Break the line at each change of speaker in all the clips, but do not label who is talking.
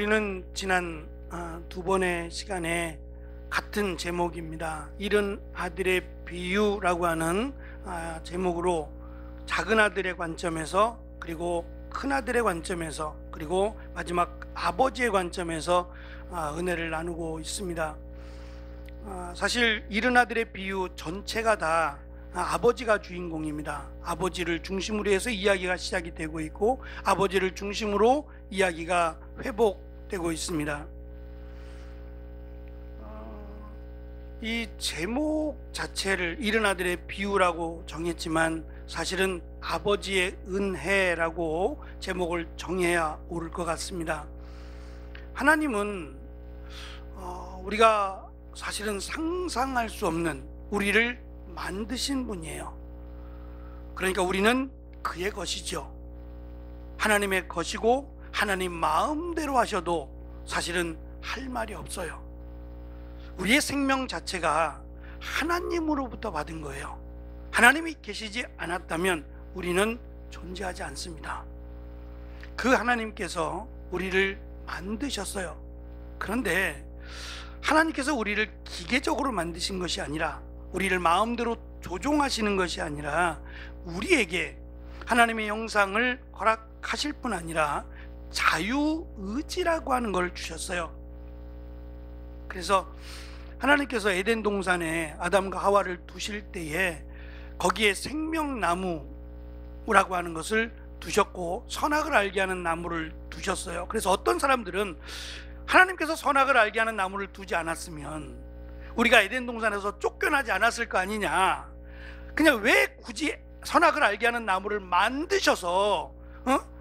우리는 지난 두 번의 시간에 같은 제목입니다. 잃은 아들의 비유라고 하는 제목으로 작은 아들의 관점에서, 그리고 큰 아들의 관점에서, 그리고 마지막 아버지의 관점에서 은혜를 나누고 있습니다. 사실 잃은 아들의 비유 전체가 다 아버지가 주인공입니다. 아버지를 중심으로 해서 이야기가 시작이 되고 있고, 아버지를 중심으로 이야기가 회복되고 있습니다. 이 제목 자체를 잃은 아들의 비유라고 정했지만 사실은 아버지의 은혜라고 제목을 정해야 옳을 것 같습니다. 하나님은 우리가 사실은 상상할 수 없는 우리를 만드신 분이에요. 그러니까 우리는 그의 것이죠. 하나님의 것이고, 하나님 마음대로 하셔도 사실은 할 말이 없어요. 우리의 생명 자체가 하나님으로부터 받은 거예요. 하나님이 계시지 않았다면 우리는 존재하지 않습니다. 그 하나님께서 우리를 만드셨어요. 그런데 하나님께서 우리를 기계적으로 만드신 것이 아니라, 우리를 마음대로 조종하시는 것이 아니라, 우리에게 하나님의 형상을 허락하실 뿐 아니라 자유의지라고 하는 걸 주셨어요. 그래서 하나님께서 에덴 동산에 아담과 하와를 두실 때에 거기에 생명나무라고 하는 것을 두셨고, 선악을 알게 하는 나무를 두셨어요. 그래서 어떤 사람들은 하나님께서 선악을 알게 하는 나무를 두지 않았으면 우리가 에덴 동산에서 쫓겨나지 않았을 거 아니냐, 그냥 왜 굳이 선악을 알게 하는 나무를 만드셔서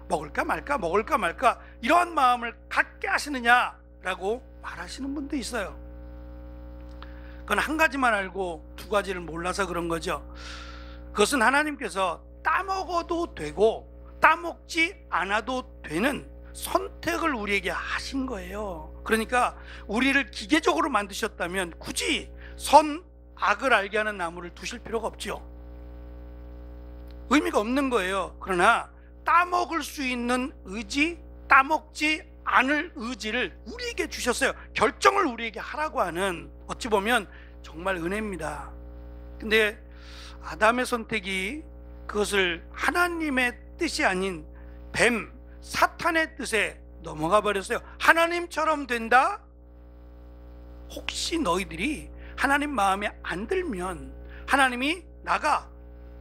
먹을까 말까 먹을까 말까 이러한 마음을 갖게 하시느냐라고 말하시는 분도 있어요. 그건 한 가지만 알고 두 가지를 몰라서 그런 거죠. 그것은 하나님께서 따먹어도 되고 따먹지 않아도 되는 선택을 우리에게 하신 거예요. 그러니까 우리를 기계적으로 만드셨다면 굳이 선악을 알게 하는 나무를 두실 필요가 없죠. 의미가 없는 거예요. 그러나 따먹을 수 있는 의지, 따먹지 않을 의지를 우리에게 주셨어요. 결정을 우리에게 하라고 하는, 어찌 보면 정말 은혜입니다. 근데 아담의 선택이 그것을 하나님의 뜻이 아닌 뱀, 사탄의 뜻에 넘어가 버렸어요. 하나님처럼 된다? 혹시 너희들이 하나님 마음에 안 들면 하나님이 나가,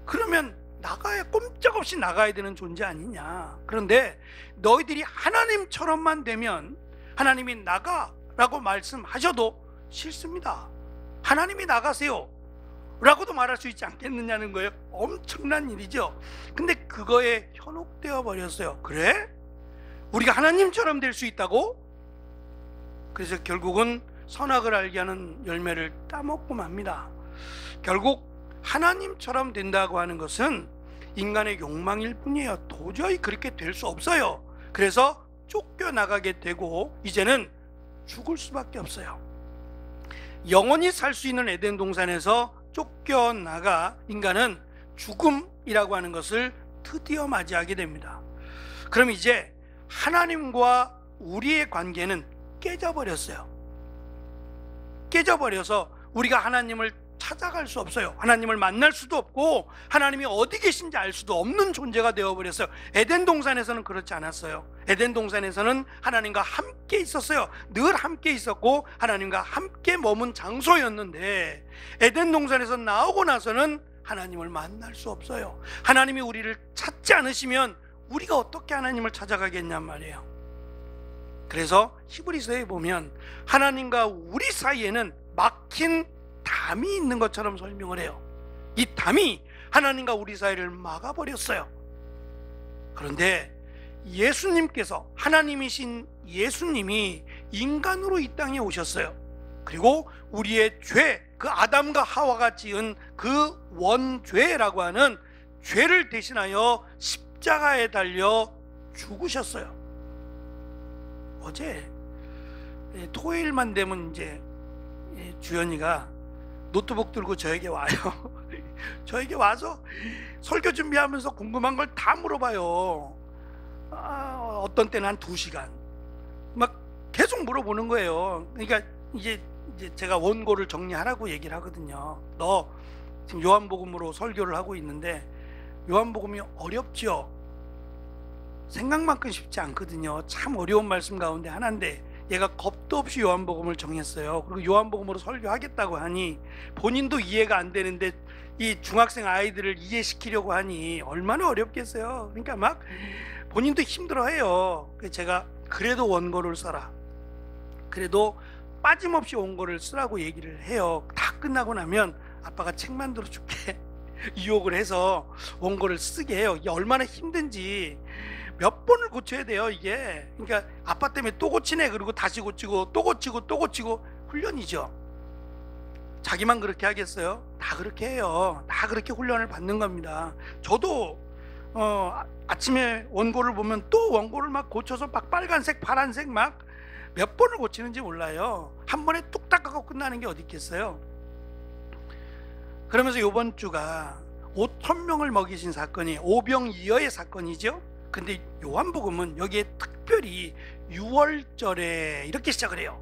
그러면 나가야, 꼼짝없이 나가야 되는 존재 아니냐. 그런데 너희들이 하나님처럼만 되면 하나님이 나가라고 말씀하셔도 싫습니다. 하나님이 나가세요 라고도 말할 수 있지 않겠느냐는 거예요. 엄청난 일이죠. 근데 그거에 현혹되어 버렸어요. 그래? 우리가 하나님처럼 될 수 있다고? 그래서 결국은 선악을 알게 하는 열매를 따먹고 맙니다. 결국 하나님처럼 된다고 하는 것은 인간의 욕망일 뿐이에요. 도저히 그렇게 될 수 없어요. 그래서 쫓겨나가게 되고 이제는 죽을 수밖에 없어요. 영원히 살 수 있는 에덴 동산에서 쫓겨나가 인간은 죽음이라고 하는 것을 드디어 맞이하게 됩니다. 그럼 이제 하나님과 우리의 관계는 깨져버렸어요. 깨져버려서 우리가 하나님을 찾아갈 수 없어요. 하나님을 만날 수도 없고 하나님이 어디 계신지 알 수도 없는 존재가 되어버렸어요. 에덴 동산에서는 그렇지 않았어요. 에덴 동산에서는 하나님과 함께 있었어요. 늘 함께 있었고 하나님과 함께 머문 장소였는데, 에덴 동산에서 나오고 나서는 하나님을 만날 수 없어요. 하나님이 우리를 찾지 않으시면 우리가 어떻게 하나님을 찾아가겠냔 말이에요. 그래서 히브리서에 보면 하나님과 우리 사이에는 막힌 담이 있는 것처럼 설명을 해요. 이 담이 하나님과 우리 사이를 막아버렸어요. 그런데 예수님께서, 하나님이신 예수님이 인간으로 이 땅에 오셨어요. 그리고 우리의 죄, 그 아담과 하와가 지은 그 원죄라고 하는 죄를 대신하여 십자가에 달려 죽으셨어요. 어제 토요일만 되면 이제 주연이가 노트북 들고 저에게 와요. 저에게 와서 설교 준비하면서 궁금한 걸 다 물어봐요. 어떤 때는 한 2시간 막 계속 물어보는 거예요. 그러니까 이제 제가 원고를 정리하라고 얘기를 하거든요. 너 지금 요한복음으로 설교를 하고 있는데 요한복음이 어렵죠. 생각만큼 쉽지 않거든요. 참 어려운 말씀 가운데 하나인데 얘가 겁도 없이 요한복음을 정했어요. 그리고 요한복음으로 설교하겠다고 하니 본인도 이해가 안 되는데 이 중학생 아이들을 이해시키려고 하니 얼마나 어렵겠어요. 그러니까 막 본인도 힘들어해요. 그래서 제가 그래도 원고를 써라, 그래도 빠짐없이 원고를 쓰라고 얘기를 해요. 다 끝나고 나면 아빠가 책 만들어 줄게 유혹을 해서 원고를 쓰게 해요. 이게 얼마나 힘든지 몇 번을 고쳐야 돼요 이게. 그러니까 아빠 때문에 또 고치네, 그리고 다시 고치고 또 고치고 또 고치고. 훈련이죠. 자기만 그렇게 하겠어요? 다 그렇게 해요. 다 그렇게 훈련을 받는 겁니다. 저도 아침에 원고를 보면 또 원고를 막 고쳐서 막 빨간색 파란색 막 몇 번을 고치는지 몰라요. 한 번에 뚝딱 하고 끝나는 게 어디 있겠어요. 그러면서 이번 주가 5,000명을 먹이신 사건이 오병이어의 사건이죠. 근데 요한복음은 여기에 특별히 6월절에 이렇게 시작을 해요.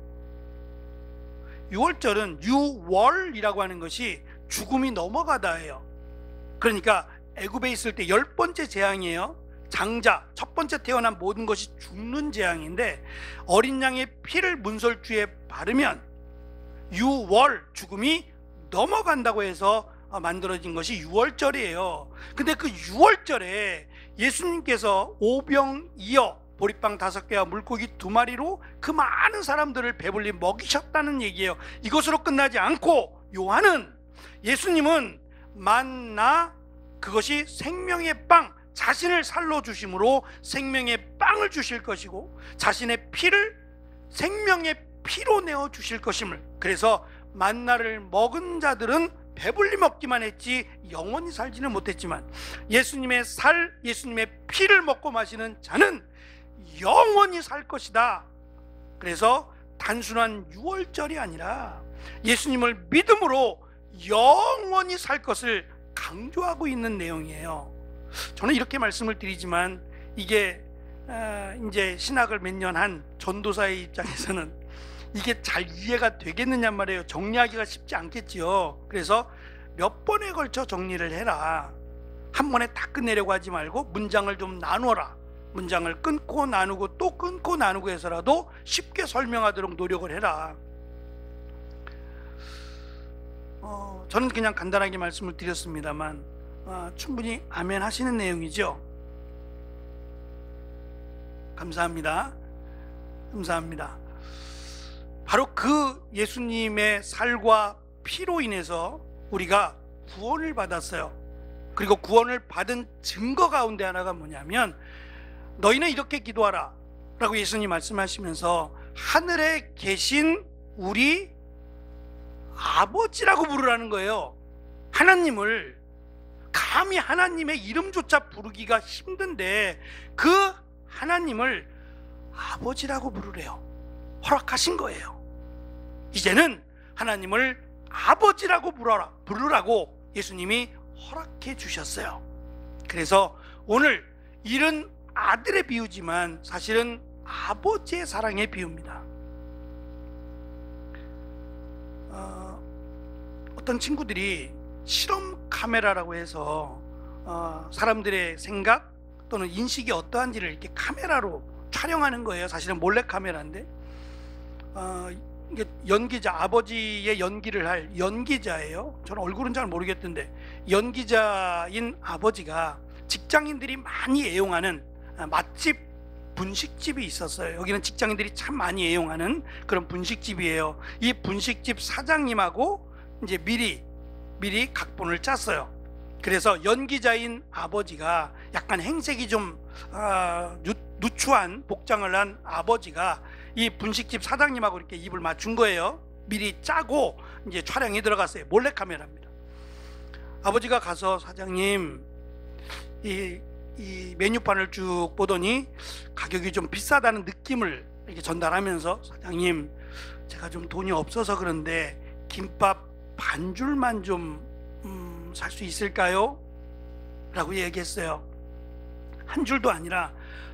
6월절은 유월이라고 하는 것이 죽음이 넘어가다예요. 그러니까 애굽에 있을 때 10번째 재앙이에요. 장자, 첫 번째 태어난 모든 것이 죽는 재앙인데 어린 양의 피를 문설주에 바르면 유월, 죽음이 넘어간다고 해서 만들어진 것이 유월절이에요. 근데 그 유월절에 예수님께서 오병이어, 보리빵 5개와 물고기 2마리로 그 많은 사람들을 배불리 먹이셨다는 얘기예요. 이것으로 끝나지 않고 요한은, 예수님은 만나, 그것이 생명의 빵, 자신을 살로 주심으로 생명의 빵을 주실 것이고 자신의 피를 생명의 피로 내어 주실 것임을, 그래서 만나를 먹은 자들은 배불리 먹기만 했지 영원히 살지는 못했지만 예수님의 살, 예수님의 피를 먹고 마시는 자는 영원히 살 것이다. 그래서 단순한 유월절이 아니라 예수님을 믿음으로 영원히 살 것을 강조하고 있는 내용이에요. 저는 이렇게 말씀을 드리지만 이게 이제 신학을 몇 년 한 전도사의 입장에서는 이게 잘 이해가 되겠느냐 말이에요. 정리하기가 쉽지 않겠지요. 그래서 몇 번에 걸쳐 정리를 해라. 한 번에 다 끝내려고 하지 말고 문장을 좀 나누어라. 문장을 끊고 나누고 또 끊고 나누고 해서라도 쉽게 설명하도록 노력을 해라. 저는 그냥 간단하게 말씀을 드렸습니다만 충분히 아멘 하시는 내용이죠. 감사합니다. 감사합니다. 바로 그 예수님의 살과 피로 인해서 우리가 구원을 받았어요. 그리고 구원을 받은 증거 가운데 하나가 뭐냐면 너희는 이렇게 기도하라 라고 예수님 말씀하시면서 하늘에 계신 우리 아버지라고 부르라는 거예요. 하나님을, 감히 하나님의 이름조차 부르기가 힘든데 그 하나님을 아버지라고 부르래요. 허락하신 거예요. 이제는 하나님을 아버지라고 부르라고 예수님이 허락해 주셨어요. 그래서 오늘 일은 아들의 비유지만 사실은 아버지의 사랑의 비유입니다. 어떤 친구들이 실험 카메라라고 해서 사람들의 생각 또는 인식이 어떠한지를 이렇게 카메라로 촬영하는 거예요. 사실은 몰래 카메라인데 이게 연기자, 아버지의 연기를 할 연기자예요. 저는 얼굴은 잘 모르겠던데 연기자인 아버지가 직장인들이 많이 애용하는 맛집 분식집이 있었어요. 여기는 직장인들이 참 많이 애용하는 그런 분식집이에요. 이 분식집 사장님하고 이제 미리 각본을 짰어요. 그래서 연기자인 아버지가 약간 행색이 좀 누추한 복장을 한 아버지가 이 분식집 사장님하고 이렇게 입을 맞춘 거예요. 미리 짜고 이제 촬영에 들어갔어요. 몰래카메라입니다. 아버지가 가서 사장님, 이 메뉴판을 쭉 보더니 가격이 좀 비싸다는 느낌을 이렇게 전달하면서 사장님, 제가 좀 돈이 없어서 그런데 김밥 반줄만 좀 살 수 있을까요? 라고 얘기했어요. 한 줄도 아니라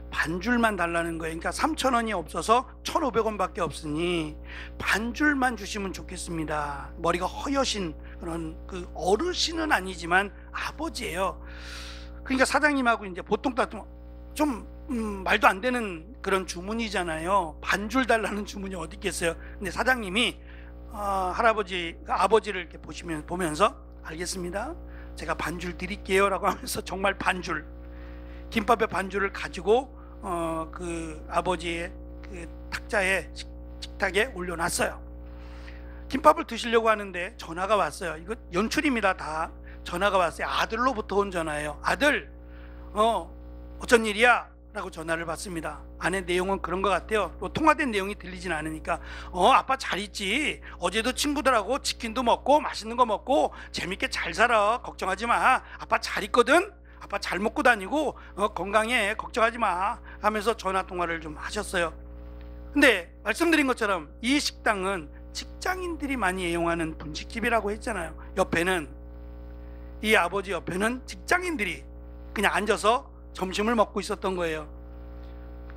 반줄만 달라는 거예요. 그러니까 3,000원이 없어서 1,500원밖에 없으니 반줄만 주시면 좋겠습니다. 머리가 허여신 그런 그 어르신은 아니지만 아버지예요. 그러니까 사장님하고 이제 보통 좀 말도 안 되는 그런 주문이잖아요. 반줄 달라는 주문이 어디 있겠어요. 근데 사장님이 아버지를 이렇게 보면서 알겠습니다. 제가 반줄 드릴게요 라고 하면서 정말 반줄, 김밥의 반줄을 가지고 그 아버지의 그 탁자에 식탁에 올려놨어요. 김밥을 드시려고 하는데 전화가 왔어요. 이거 연출입니다. 다 전화가 왔어요. 아들로부터 온 전화예요. 아들, 어쩐 일이야? 라고 전화를 받습니다. 안에 내용은 그런 것 같아요. 또 통화된 내용이 들리진 않으니까 아빠 잘 있지? 어제도 친구들하고 치킨도 먹고 맛있는 거 먹고 재밌게 잘 살아. 걱정하지 마. 아빠 잘 있거든? 아빠 잘 먹고 다니고 건강해. 걱정하지 마. 하면서 전화 통화를 좀 하셨어요. 근데 말씀드린 것처럼 이 식당은 직장인들이 많이 애용하는 분식집이라고 했잖아요. 이 아버지 옆에는 직장인들이 그냥 앉아서 점심을 먹고 있었던 거예요.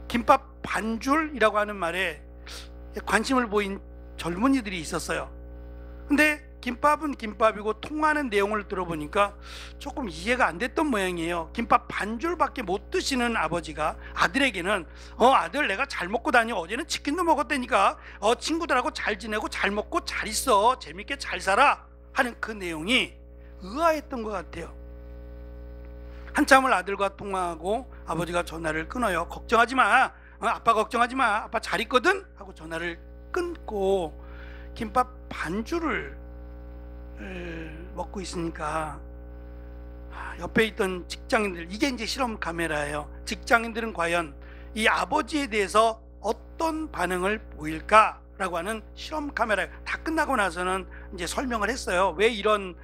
김밥 반줄이라고 하는 말에 관심을 보인 젊은이들이 있었어요. 근데 김밥은 김밥이고 통하는 내용을 들어보니까 조금 이해가 안 됐던 모양이에요. 김밥 반줄밖에 못 드시는 아버지가 아들에게는 아들 내가 잘 먹고 다녀. 어제는 치킨도 먹었다니까. 친구들하고 잘 지내고 잘 먹고 잘 있어. 재밌게 잘 살아. 하는 그 내용이 의아했던 것 같아요. 한참을 아들과 통화하고 아버지가 전화를 끊어요. 걱정하지 마. 아빠 걱정하지 마. 아빠 잘 있거든. 하고 전화를 끊고 김밥 반줄을 먹고 있으니까 옆에 있던 직장인들, 이게 이제 실험 카메라예요. 직장인들은 과연 이 아버지에 대해서 어떤 반응을 보일까라고 하는 실험 카메라. 다 끝나고 나서는 이제 설명을 했어요. 왜 이런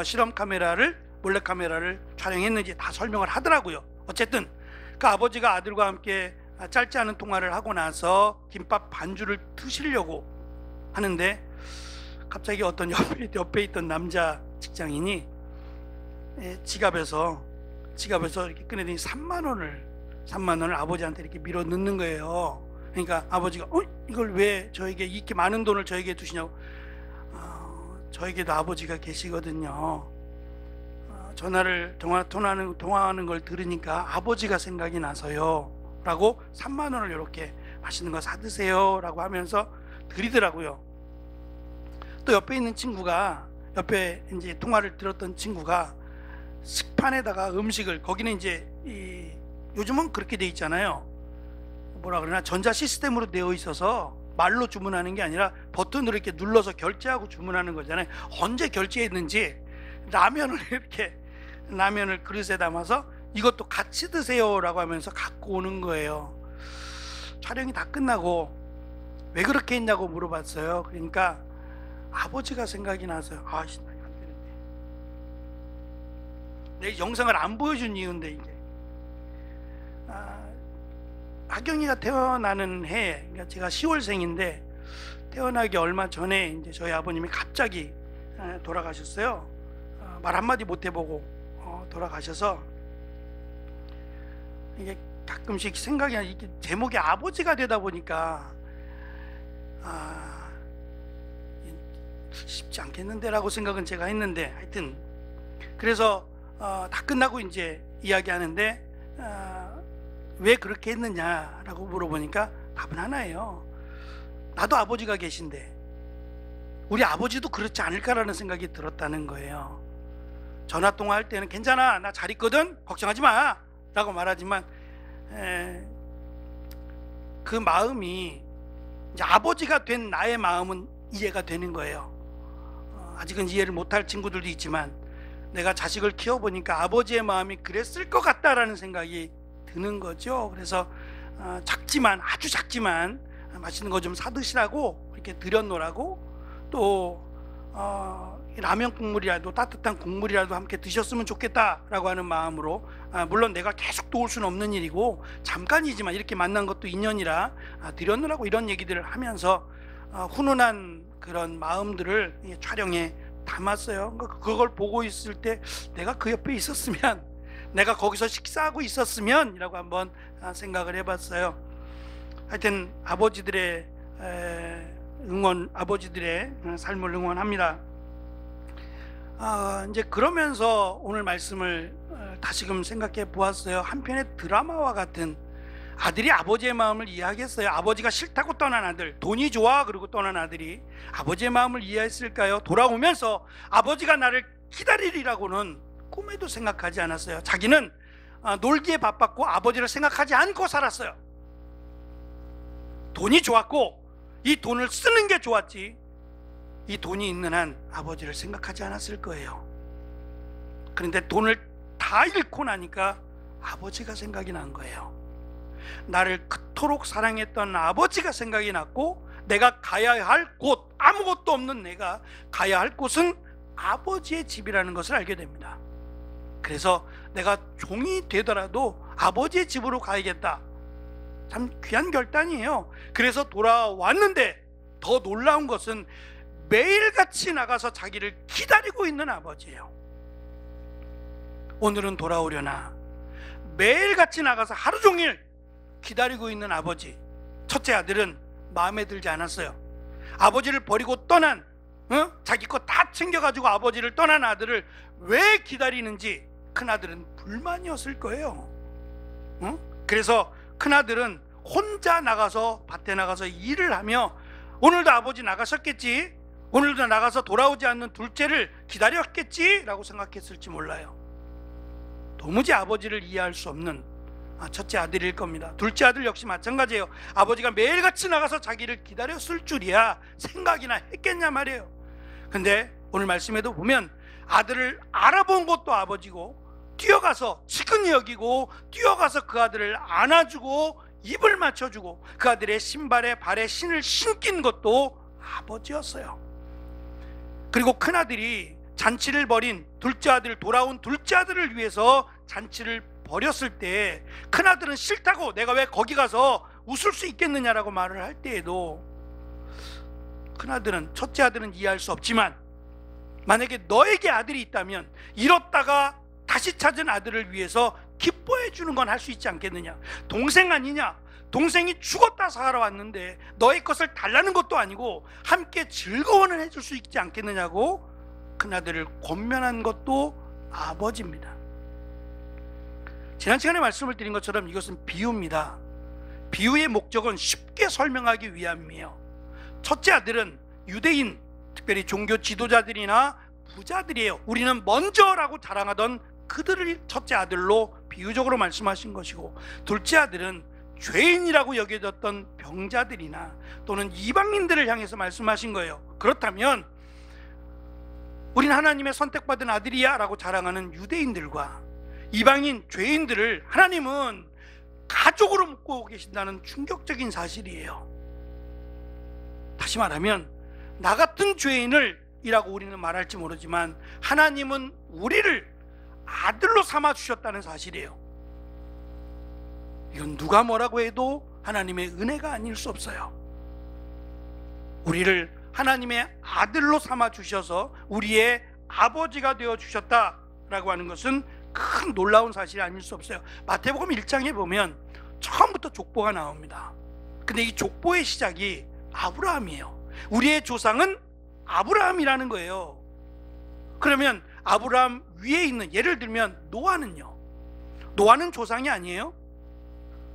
실험 카메라를, 몰래 카메라를 촬영했는지 다 설명을 하더라고요. 어쨌든 그 아버지가 아들과 함께 짧지 않은 통화를 하고 나서 김밥 반줄을 드시려고 하는데 갑자기 어떤 옆에 있던 남자 직장인이 지갑에서 이렇게 꺼내더니 3만 원을 아버지한테 이렇게 밀어 넣는 거예요. 그러니까 아버지가 이걸 왜 저에게 이렇게 많은 돈을 저에게 주시냐고. 저에게도 아버지가 계시거든요. 통화하는 걸 들으니까 아버지가 생각이 나서요 라고 3만 원을 이렇게 맛있는 거 사드세요 라고 하면서 드리더라고요. 또 옆에 있는 친구가, 옆에 이제 통화를 들었던 친구가 식판에다가 음식을, 거기는 이제 요즘은 그렇게 돼 있잖아요. 뭐라 그러나 전자 시스템으로 되어 있어서 말로 주문하는 게 아니라 버튼으로 이렇게 눌러서 결제하고 주문하는 거잖아요. 언제 결제했는지 라면을 그릇에 담아서 이것도 같이 드세요 라고 하면서 갖고 오는 거예요. 촬영이 다 끝나고 왜 그렇게 했냐고 물어봤어요. 그러니까 아버지가 생각이 나서요. 안 되는데. 내 영상을 안 보여준 이유인데, 이게 하경이가 태어나는 해, 그러니까 제가 10월생인데 태어나기 얼마 전에 이제 저희 아버님이 갑자기 돌아가셨어요. 말 한마디 못 해보고 돌아가셔서 이게 가끔씩 생각이 이렇게 제목이 아버지가 되다 보니까 쉽지 않겠는데 라고 생각은 제가 했는데, 하여튼 그래서 다 끝나고 이제 이야기하는데 왜 그렇게 했느냐라고 물어보니까 답은 하나예요. 나도 아버지가 계신데 우리 아버지도 그렇지 않을까라는 생각이 들었다는 거예요. 전화 통화할 때는 괜찮아, 나 잘 있거든, 걱정하지 마 라고 말하지만 그 마음이 이제 아버지가 된 나의 마음은 이해가 되는 거예요. 아직은 이해를 못할 친구들도 있지만 내가 자식을 키워보니까 아버지의 마음이 그랬을 것 같다라는 생각이 드는 거죠. 그래서 아주 작지만 맛있는 거 좀 사드시라고 이렇게 드려놓으라고, 또 라면 국물이라도, 따뜻한 국물이라도 함께 드셨으면 좋겠다라고 하는 마음으로, 물론 내가 계속 도울 수는 없는 일이고 잠깐이지만 이렇게 만난 것도 인연이라 드려놓으라고, 이런 얘기들을 하면서 훈훈한 그런 마음들을 촬영에 담았어요. 그걸 보고 있을 때 내가 그 옆에 있었으면 내가 거기서 식사하고 있었으면 이라고 한번 생각을 해봤어요. 하여튼 아버지들의 응원, 아버지들의 삶을 응원합니다. 이제 그러면서 오늘 말씀을 다시금 생각해 보았어요. 한편의 드라마와 같은, 아들이 아버지의 마음을 이해하겠어요? 아버지가 싫다고 떠난 아들, 돈이 좋아 그러고 떠난 아들이 아버지의 마음을 이해했을까요? 돌아오면서 아버지가 나를 기다리리라고는 꿈에도 생각하지 않았어요. 자기는 놀기에 바빴고 아버지를 생각하지 않고 살았어요. 돈이 좋았고 이 돈을 쓰는 게 좋았지, 이 돈이 있는 한 아버지를 생각하지 않았을 거예요. 그런데 돈을 다 잃고 나니까 아버지가 생각이 난 거예요. 나를 그토록 사랑했던 아버지가 생각이 났고, 내가 가야 할 곳, 아무것도 없는 내가 가야 할 곳은 아버지의 집이라는 것을 알게 됩니다. 그래서 내가 종이 되더라도 아버지의 집으로 가야겠다. 참 귀한 결단이에요. 그래서 돌아왔는데 더 놀라운 것은 매일같이 나가서 자기를 기다리고 있는 아버지예요. 오늘은 돌아오려나 매일같이 나가서 하루 종일 기다리고 있는 아버지. 첫째 아들은 마음에 들지 않았어요. 아버지를 버리고 떠난, 자기 거 다 챙겨가지고 아버지를 떠난 아들을 왜 기다리는지 큰아들은 불만이었을 거예요. 그래서 큰아들은 혼자 나가서 밭에 나가서 일을 하며, 오늘도 아버지 나가셨겠지, 오늘도 나가서 돌아오지 않는 둘째를 기다렸겠지 라고 생각했을지 몰라요. 도무지 아버지를 이해할 수 없는 첫째 아들일 겁니다. 둘째 아들 역시 마찬가지예요. 아버지가 매일같이 나가서 자기를 기다렸을 줄이야 생각이나 했겠냐 말이에요. 근데 오늘 말씀에도 보면 아들을 알아본 것도 아버지고, 뛰어가서 측은히 여기고 뛰어가서 그 아들을 안아주고 입을 맞춰주고 그 아들의 신발에 발에 신을 신긴 것도 아버지였어요. 그리고 큰아들이 잔치를 벌인 둘째 아들, 돌아온 둘째 아들을 위해서 잔치를 벌였을 때 큰아들은 싫다고, 내가 왜 거기 가서 웃을 수 있겠느냐라고 말을 할 때에도 큰아들은, 첫째 아들은 이해할 수 없지만, 만약에 너에게 아들이 있다면 잃었다가 다시 찾은 아들을 위해서 기뻐해 주는 건 할 수 있지 않겠느냐. 동생 아니냐, 동생이 죽었다 살아왔는데 너의 것을 달라는 것도 아니고 함께 즐거워는 해줄 수 있지 않겠느냐고 큰아들을 권면한 것도 아버지입니다. 지난 시간에 말씀을 드린 것처럼 이것은 비유입니다. 비유의 목적은 쉽게 설명하기 위함이에요. 첫째 아들은 유대인, 특별히 종교 지도자들이나 부자들이에요. 우리는 먼저라고 자랑하던 그들을 첫째 아들로 비유적으로 말씀하신 것이고, 둘째 아들은 죄인이라고 여겨졌던 병자들이나 또는 이방인들을 향해서 말씀하신 거예요. 그렇다면 우린 하나님의 선택받은 아들이야 라고 자랑하는 유대인들과 이방인 죄인들을 하나님은 가족으로 묶고 계신다는 충격적인 사실이에요. 다시 말하면 나 같은 죄인을 이라고 우리는 말할지 모르지만 하나님은 우리를 아들로 삼아 주셨다는 사실이에요. 이건 누가 뭐라고 해도 하나님의 은혜가 아닐 수 없어요. 우리를 하나님의 아들로 삼아 주셔서 우리의 아버지가 되어 주셨다라고 하는 것은 큰 놀라운 사실이 아닐 수 없어요. 마태복음 1장에 보면 처음부터 족보가 나옵니다. 근데 이 족보의 시작이 아브라함이에요. 우리의 조상은 아브라함이라는 거예요. 그러면 아브라함 위에 있는, 예를 들면 노아는요, 노아는 조상이 아니에요?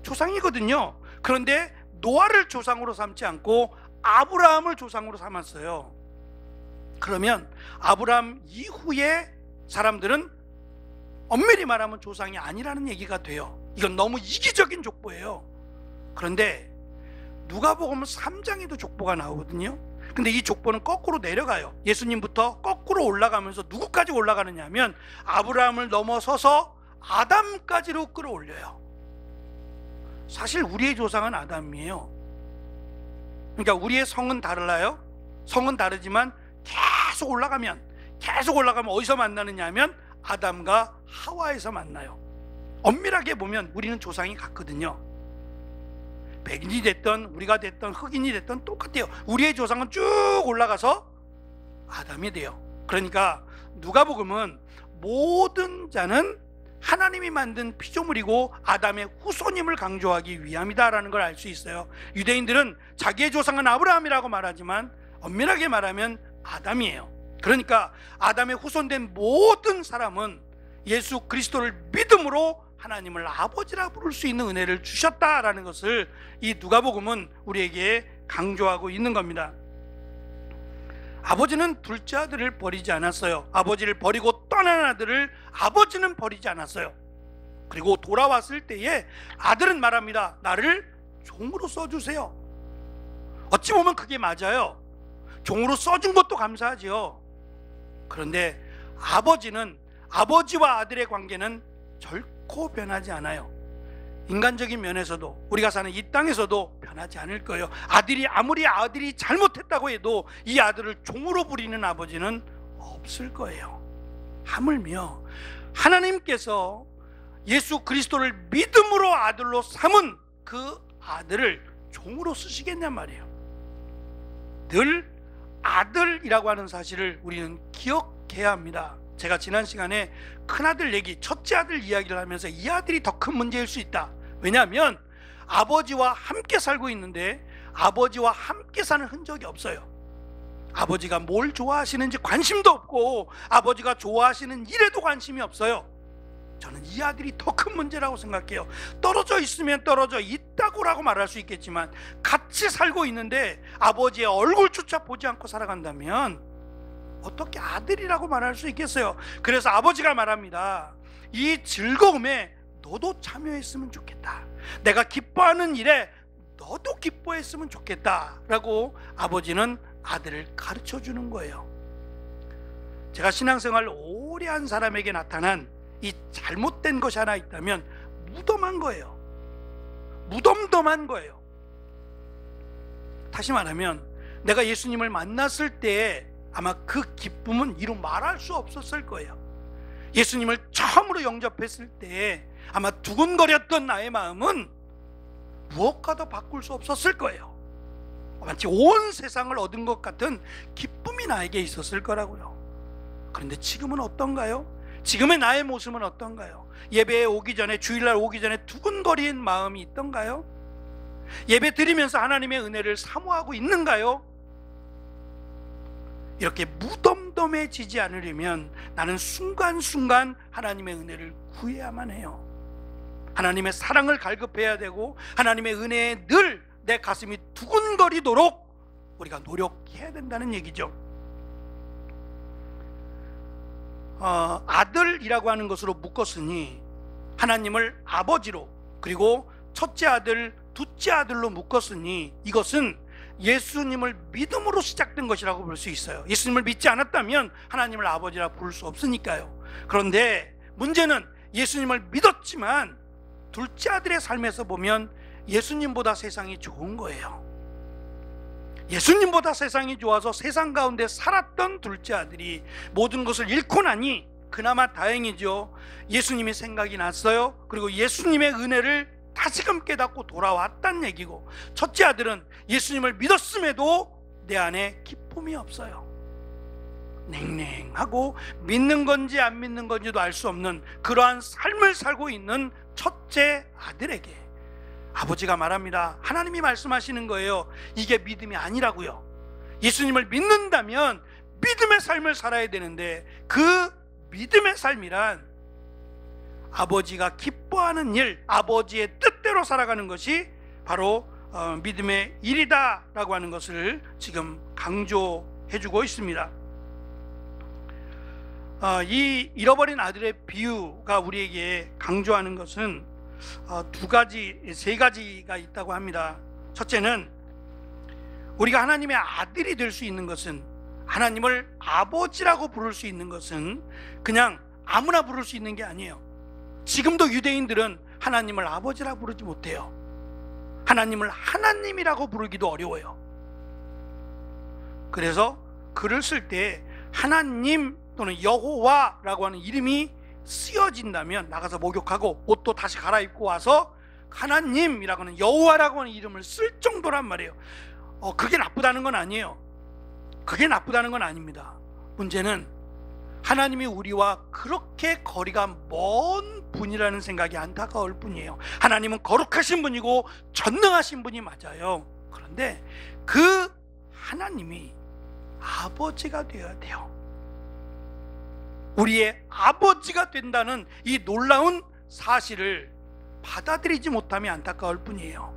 조상이거든요. 그런데 노아를 조상으로 삼지 않고 아브라함을 조상으로 삼았어요. 그러면 아브라함 이후의 사람들은 엄밀히 말하면 조상이 아니라는 얘기가 돼요. 이건 너무 이기적인 족보예요. 그런데 누가복음 3장에도 족보가 나오거든요. 근데 이 족보는 거꾸로 내려가요. 예수님부터 거꾸로 올라가면서 누구까지 올라가느냐 하면 아브라함을 넘어서서 아담까지로 끌어올려요. 사실 우리의 조상은 아담이에요. 그러니까 우리의 성은 달라요. 성은 다르지만 계속 올라가면 어디서 만나느냐 하면 아담과 하와에서 만나요. 엄밀하게 보면 우리는 조상이 같거든요. 백인이 됐던 우리가 됐던 흑인이 됐던 똑같아요. 우리의 조상은 쭉 올라가서 아담이 돼요. 그러니까 누가복음은 모든 자는 하나님이 만든 피조물이고 아담의 후손임을 강조하기 위함이다라는 걸 알 수 있어요. 유대인들은 자기의 조상은 아브라함이라고 말하지만 엄밀하게 말하면 아담이에요. 그러니까 아담의 후손된 모든 사람은 예수 그리스도를 믿음으로 하나님을 아버지라 부를 수 있는 은혜를 주셨다라는 것을 이 누가복음은 우리에게 강조하고 있는 겁니다. 아버지는 둘째 아들을 버리지 않았어요. 아버지를 버리고 떠난 아들을 아버지는 버리지 않았어요. 그리고 돌아왔을 때에 아들은 말합니다. 나를 종으로 써주세요. 어찌 보면 그게 맞아요. 종으로 써준 것도 감사하지요. 그런데 아버지는, 아버지와 아들의 관계는 결코 변하지 않아요. 인간적인 면에서도, 우리가 사는 이 땅에서도 변하지 않을 거예요. 아무리 아들이 잘못했다고 해도 이 아들을 종으로 부리는 아버지는 없을 거예요. 하물며 하나님께서 예수 그리스도를 믿음으로 아들로 삼은 그 아들을 종으로 쓰시겠냔 말이에요. 늘 아들이라고 하는 사실을 우리는 기억해야 합니다. 제가 지난 시간에 큰아들 얘기, 첫째 아들 이야기를 하면서 이 아들이 더 큰 문제일 수 있다. 왜냐하면 아버지와 함께 살고 있는데 아버지와 함께 사는 흔적이 없어요. 아버지가 뭘 좋아하시는지 관심도 없고 아버지가 좋아하시는 일에도 관심이 없어요. 저는 이 아들이 더 큰 문제라고 생각해요. 떨어져 있으면 떨어져 있다고라고 말할 수 있겠지만 같이 살고 있는데 아버지의 얼굴조차 보지 않고 살아간다면 어떻게 아들이라고 말할 수 있겠어요? 그래서 아버지가 말합니다. 이 즐거움에 너도 참여했으면 좋겠다. 내가 기뻐하는 일에 너도 기뻐했으면 좋겠다 라고 아버지는 아들을 가르쳐 주는 거예요. 제가 신앙생활 오래 한 사람에게 나타난 이 잘못된 것이 하나 있다면 무덤한 거예요. 무덤덤한 거예요. 다시 말하면 내가 예수님을 만났을 때에 아마 그 기쁨은 이루 말할 수 없었을 거예요. 예수님을 처음으로 영접했을 때에 아마 두근거렸던 나의 마음은 무엇과도 바꿀 수 없었을 거예요. 마치 온 세상을 얻은 것 같은 기쁨이 나에게 있었을 거라고요. 그런데 지금은 어떤가요? 지금의 나의 모습은 어떤가요? 예배에 오기 전에, 주일날 오기 전에 두근거리는 마음이 있던가요? 예배 드리면서 하나님의 은혜를 사모하고 있는가요? 이렇게 무덤덤해지지 않으려면 나는 순간순간 하나님의 은혜를 구해야만 해요. 하나님의 사랑을 갈급해야 되고 하나님의 은혜에 늘 내 가슴이 두근거리도록 우리가 노력해야 된다는 얘기죠. 아들이라고 하는 것으로 묶었으니 하나님을 아버지로, 그리고 첫째 아들, 둘째 아들로 묶었으니 이것은 예수님을 믿음으로 시작된 것이라고 볼 수 있어요. 예수님을 믿지 않았다면 하나님을 아버지라 부를 수 없으니까요. 그런데 문제는 예수님을 믿었지만 둘째 아들의 삶에서 보면 예수님보다 세상이 좋은 거예요. 예수님보다 세상이 좋아서 세상 가운데 살았던 둘째 아들이 모든 것을 잃고 나니 그나마 다행이죠. 예수님이 생각이 났어요. 그리고 예수님의 은혜를 다시금 깨닫고 돌아왔다는 얘기고, 첫째 아들은 예수님을 믿었음에도 내 안에 기쁨이 없어요. 냉랭하고 믿는 건지 안 믿는 건지도 알 수 없는 그러한 삶을 살고 있는 첫째 아들에게 아버지가 말합니다. 하나님이 말씀하시는 거예요. 이게 믿음이 아니라고요. 예수님을 믿는다면 믿음의 삶을 살아야 되는데 그 믿음의 삶이란 아버지가 기뻐하는 일, 아버지의 뜻대로 살아가는 것이 바로 믿음의 일이다 라고 하는 것을 지금 강조해주고 있습니다. 이 잃어버린 아들의 비유가 우리에게 강조하는 것은 세 가지가 있다고 합니다. 첫째는 우리가 하나님의 아들이 될 수 있는 것은, 하나님을 아버지라고 부를 수 있는 것은 그냥 아무나 부를 수 있는 게 아니에요. 지금도 유대인들은 하나님을 아버지라고 부르지 못해요. 하나님을 하나님이라고 부르기도 어려워요. 그래서 글을 쓸 때 하나님 또는 여호와라고 하는 이름이 쓰여진다면 나가서 목욕하고 옷도 다시 갈아입고 와서 하나님이라고 하는, 여호와라고 하는 이름을 쓸 정도란 말이에요. 그게 나쁘다는 건 아니에요. 그게 나쁘다는 건 아닙니다. 문제는 하나님이 우리와 그렇게 거리가 먼 분이라는 생각이 안타까울 뿐이에요. 하나님은 거룩하신 분이고 전능하신 분이 맞아요. 그런데 그 하나님이 아버지가 되어야 돼요. 우리의 아버지가 된다는 이 놀라운 사실을 받아들이지 못하면 안타까울 뿐이에요.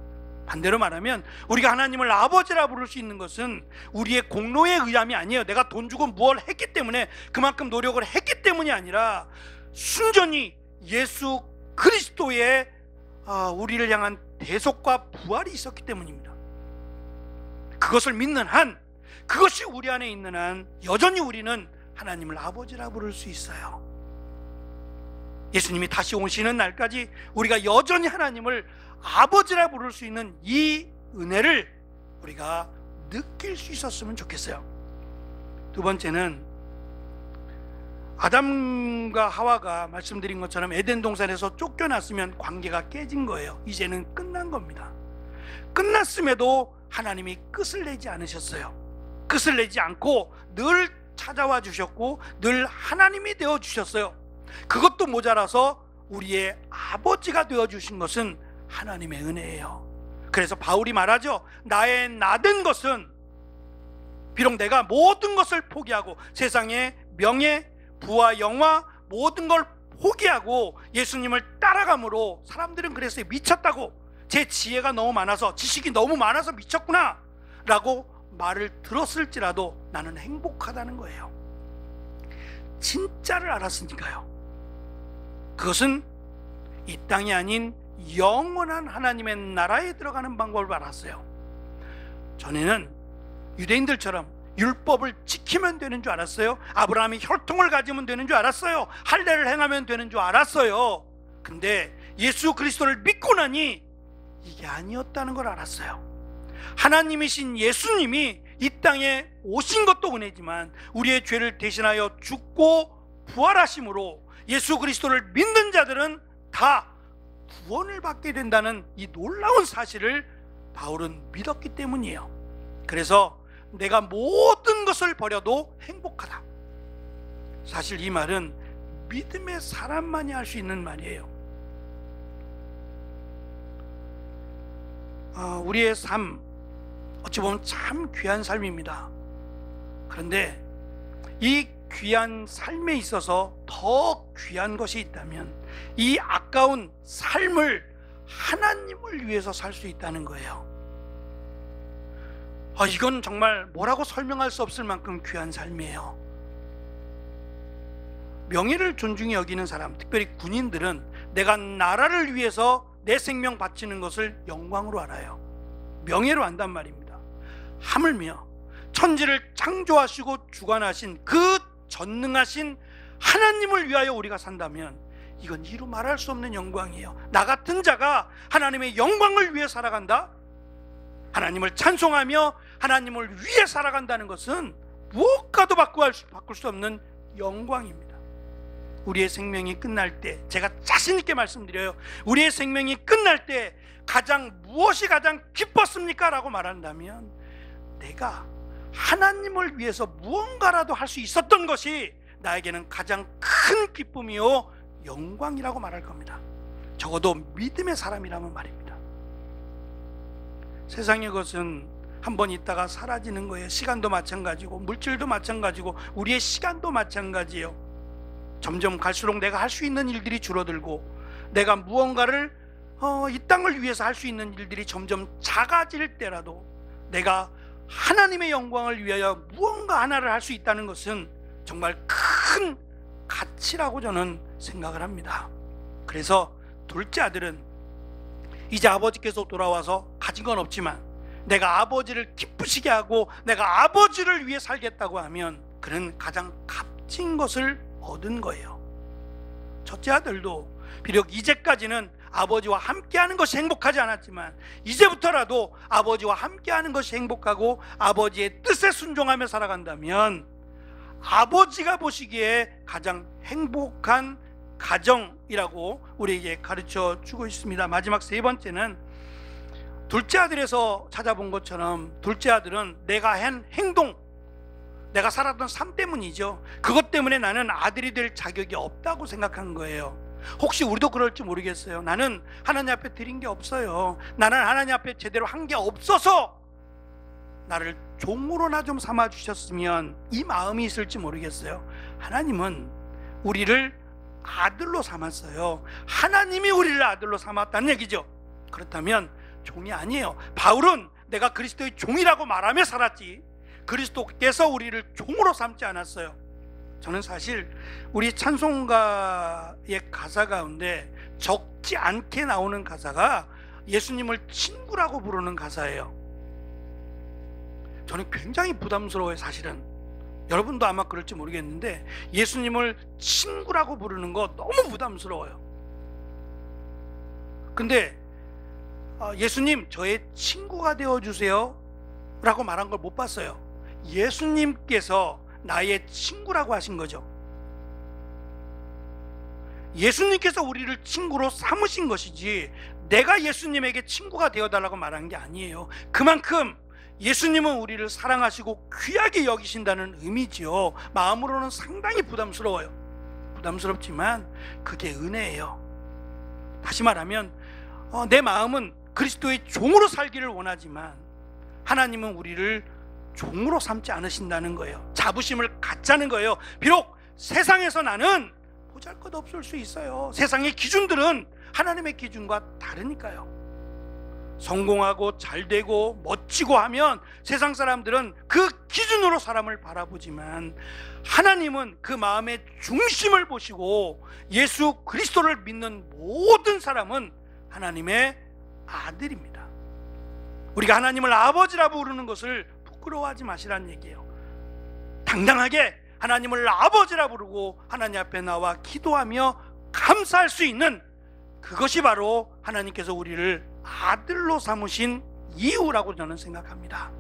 반대로 말하면 우리가 하나님을 아버지라 부를 수 있는 것은 우리의 공로에 의함이 아니에요. 내가 돈 주고 무엇을 했기 때문에, 그만큼 노력을 했기 때문이 아니라 순전히 예수 그리스도의 우리를 향한 대속과 부활이 있었기 때문입니다. 그것을 믿는 한, 그것이 우리 안에 있는 한 여전히 우리는 하나님을 아버지라 부를 수 있어요. 예수님이 다시 오시는 날까지 우리가 여전히 하나님을 아버지라 부를 수 있는 이 은혜를 우리가 느낄 수 있었으면 좋겠어요. 두 번째는 아담과 하와가 말씀드린 것처럼 에덴 동산에서 쫓겨났으면 관계가 깨진 거예요. 이제는 끝난 겁니다. 끝났음에도 하나님이 끝을 내지 않으셨어요. 끝을 내지 않고 늘 찾아와 주셨고 늘 하나님이 되어 주셨어요. 그것도 모자라서 우리의 아버지가 되어 주신 것은 하나님의 은혜예요. 그래서 바울이 말하죠. 나의 나된 것은, 비록 내가 모든 것을 포기하고 세상의 명예, 부와 영화 모든 걸 포기하고 예수님을 따라감으로 사람들은 그랬어요. 미쳤다고, 제 지혜가 너무 많아서, 지식이 너무 많아서 미쳤구나 라고 말을 들었을지라도 나는 행복하다는 거예요. 진짜를 알았으니까요. 그것은 이 땅이 아닌 영원한 하나님의 나라에 들어가는 방법을 알았어요. 전에는 유대인들처럼 율법을 지키면 되는 줄 알았어요. 아브라함이 혈통을 가지면 되는 줄 알았어요. 할례를 행하면 되는 줄 알았어요. 근데 예수 그리스도를 믿고 나니 이게 아니었다는 걸 알았어요. 하나님이신 예수님이 이 땅에 오신 것도 은혜지만 우리의 죄를 대신하여 죽고 부활하심으로 예수 그리스도를 믿는 자들은 다 구원을 받게 된다는 이 놀라운 사실을 바울은 믿었기 때문이에요. 그래서 내가 모든 것을 버려도 행복하다. 사실 이 말은 믿음의 사람만이 할 수 있는 말이에요. 우리의 삶, 어찌 보면 참 귀한 삶입니다. 그런데 이 귀한 삶에 있어서 더 귀한 것이 있다면 이 아까운 삶을 하나님을 위해서 살 수 있다는 거예요. 이건 정말 뭐라고 설명할 수 없을 만큼 귀한 삶이에요. 명예를 존중히 여기는 사람, 특별히 군인들은 내가 나라를 위해서 내 생명 바치는 것을 영광으로 알아요. 명예로 안단 말입니다. 하물며 천지를 창조하시고 주관하신 그 전능하신 하나님을 위하여 우리가 산다면 이건 이루 말할 수 없는 영광이에요. 나 같은 자가 하나님의 영광을 위해 살아간다? 하나님을 찬송하며 하나님을 위해 살아간다는 것은 무엇과도 바꿀 수 없는 영광입니다. 우리의 생명이 끝날 때, 제가 자신 있게 말씀드려요. 우리의 생명이 끝날 때 무엇이 가장 기뻤습니까? 라고 말한다면 내가 하나님을 위해서 무언가라도 할 수 있었던 것이 나에게는 가장 큰 기쁨이요 영광이라고 말할 겁니다. 적어도 믿음의 사람이라면 말입니다. 세상의 것은 한번 있다가 사라지는 거예요. 시간도 마찬가지고 물질도 마찬가지고 우리의 시간도 마찬가지예요. 점점 갈수록 내가 할 수 있는 일들이 줄어들고 내가 무언가를 이 땅을 위해서 할 수 있는 일들이 점점 작아질 때라도 내가 하나님의 영광을 위하여 무언가 하나를 할 수 있다는 것은 정말 큰 가치라고 저는 생각을 합니다. 그래서 둘째 아들은 이제 아버지께서 돌아와서 가진 건 없지만 내가 아버지를 기쁘시게 하고 내가 아버지를 위해 살겠다고 하면 그는 가장 값진 것을 얻은 거예요. 첫째 아들도 비록 이제까지는 아버지와 함께하는 것이 행복하지 않았지만 이제부터라도 아버지와 함께하는 것이 행복하고 아버지의 뜻에 순종하며 살아간다면 아버지가 보시기에 가장 행복한 가정이라고 우리에게 가르쳐 주고 있습니다. 마지막 세 번째는 둘째 아들에서 찾아본 것처럼 둘째 아들은 내가 한 행동, 내가 살았던 삶 때문이죠. 그것 때문에 나는 아들이 될 자격이 없다고 생각한 거예요. 혹시 우리도 그럴지 모르겠어요. 나는 하나님 앞에 드린 게 없어요. 나는 하나님 앞에 제대로 한 게 없어서 나를 종으로나 좀 삼아 주셨으면, 이 마음이 있을지 모르겠어요. 하나님은 우리를 아들로 삼았어요. 하나님이 우리를 아들로 삼았다는 얘기죠. 그렇다면 종이 아니에요. 바울은 내가 그리스도의 종이라고 말하며 살았지, 그리스도께서 우리를 종으로 삼지 않았어요. 저는 사실 우리 찬송가의 가사 가운데 적지 않게 나오는 가사가 예수님을 친구라고 부르는 가사예요. 저는 굉장히 부담스러워요. 사실은 여러분도 아마 그럴지 모르겠는데, 예수님을 친구라고 부르는 거 너무 부담스러워요. 근데 예수님 저의 친구가 되어주세요 라고 말한 걸 못 봤어요. 예수님께서 나의 친구라고 하신 거죠. 예수님께서 우리를 친구로 삼으신 것이지, 내가 예수님에게 친구가 되어달라고 말한 게 아니에요. 그만큼 예수님은 우리를 사랑하시고 귀하게 여기신다는 의미지요. 마음으로는 상당히 부담스러워요. 부담스럽지만 그게 은혜예요. 다시 말하면 내 마음은 그리스도의 종으로 살기를 원하지만 하나님은 우리를 종으로 삼지 않으신다는 거예요. 자부심을 갖자는 거예요. 비록 세상에서 나는 보잘것없을 수 있어요. 세상의 기준들은 하나님의 기준과 다르니까요. 성공하고 잘되고 멋지고 하면 세상 사람들은 그 기준으로 사람을 바라보지만, 하나님은 그 마음의 중심을 보시고 예수 그리스도를 믿는 모든 사람은 하나님의 아들입니다. 우리가 하나님을 아버지라 부르는 것을 부끄러워하지 마시라는 얘기예요. 당당하게 하나님을 아버지라 부르고 하나님 앞에 나와 기도하며 감사할 수 있는, 그것이 바로 하나님께서 우리를 아들로 삼으신 이유라고 저는 생각합니다.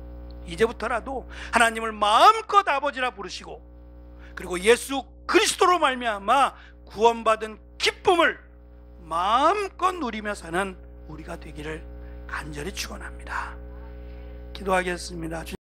이제부터라도 하나님을 마음껏 아버지라 부르시고, 그리고 예수 그리스도로 말미암아 구원받은 기쁨을 마음껏 누리며 사는 우리가 되기를 간절히 축원합니다. 기도하겠습니다.